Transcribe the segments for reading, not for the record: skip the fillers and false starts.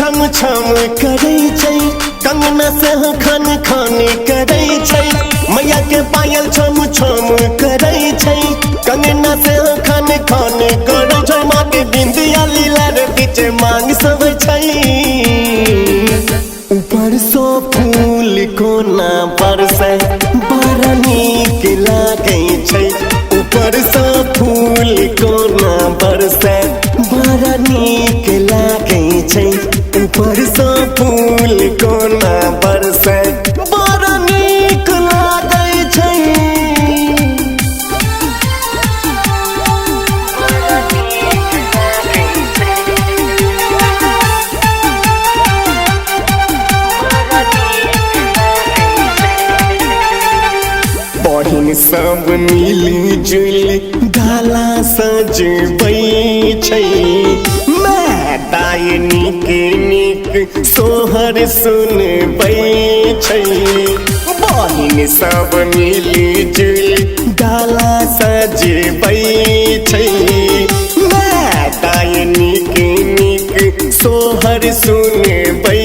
छम छम करे छै, कंगना से खन खन करे छै। मैया के पायल छम छम करे छै, कंगना से खन खन करे छै। माँ के बिंदिया लीला रे बीच मांग सब छै। ऊपर सो फूल कोना बरसे बड़ा नीक लागे छै। ऊपर सो फूल कोना बरसे बड़ा नीक लागे छै। ऊपर सो फूल कोना बरसे बड़ा नीक लागे छै। बहिन सब मिली जुली डाला सजबै छै। दाई नीक नीक सोहर सुनबै छै। बहिन सब मिली जुली डाला सजबै छै। दाई नीक नीक सोहर सुनबै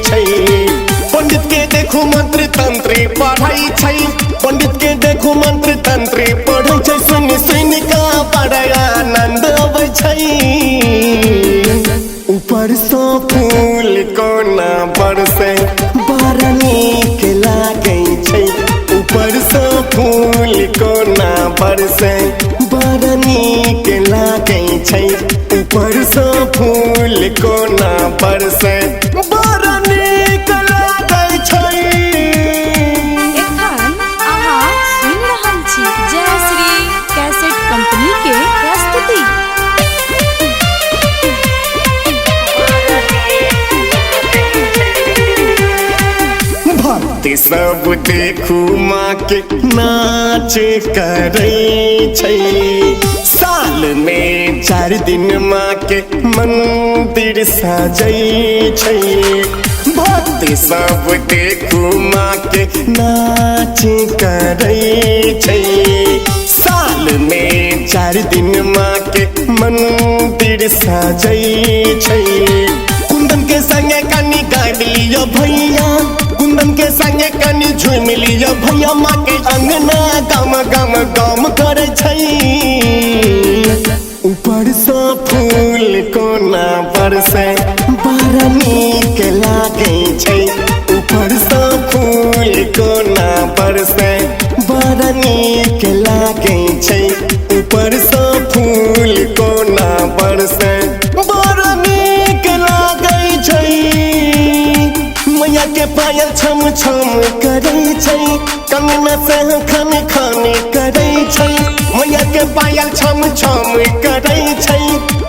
छै। पंडित के देखू मंत्र तंत्र पढ़ै छै। पंडित के देखू मंत्र तंत्र पढ़ै छै। सुन सुन का बड़ा आनंद अबै छै। ऊपर सो फूल कोना बरसे बड़ा नीक लागे छै। ऊपर सो फूल कोना बरसे बड़ा नीक लागे छै। ऊपर सो फूल कोना बरसे बड़ा नीक लागे छै। एखन अहाँ सुनि रहल छी जयश्री कैसेट कंपनी के प्रस्तुति। भक्ति सब देखू माँ के नाच करे छै। साल में 4 दिन माँ के मंदिर सजै छै। भक्ति सब देखू माँ के नाच करे छै। साल में 4 दिन माँ के मंदिर सजै छै। कुंदन के संगे कनी गाय लियो भैया, कुंदन के संगे कनी झूम लियो भैया। माँ के अंगना गम गम गम करे छै। ऊपर सो फूल कोना बरसे बड़ा नीक लागे छै। ऊपर सो फूल कोना बरसे बड़ा नीक लागे छै। ऊपर सो फूल कोना बरसे बड़ा नीक लागे छै। मैया के पायल छम छम करे छै, कंगना से खन खन करे छै। मैया के पायल छम छम करे छै,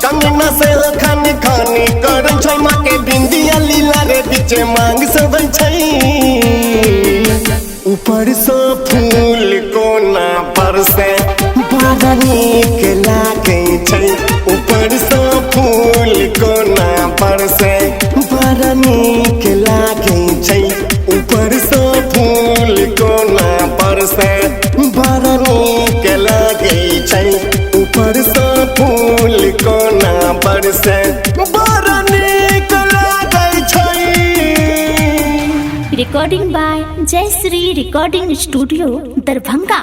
कंगना से खन खन करे छै। माँ के बिंदिया लीला रे बीच मांग सब छै। ऊपर सो फूल कोना बरसे बड़ा नीक लागे छै। ऊपर सो फूल कोना बरसे बड़ा नीक लागे छै। ऊपर सो फूल कोना बरसे बड़ा नीक लागे छै। ऊपर सो फूल कोना बरसे बड़ा नीक लागे छै। Recording by Jayshree recording studio Darbhanga.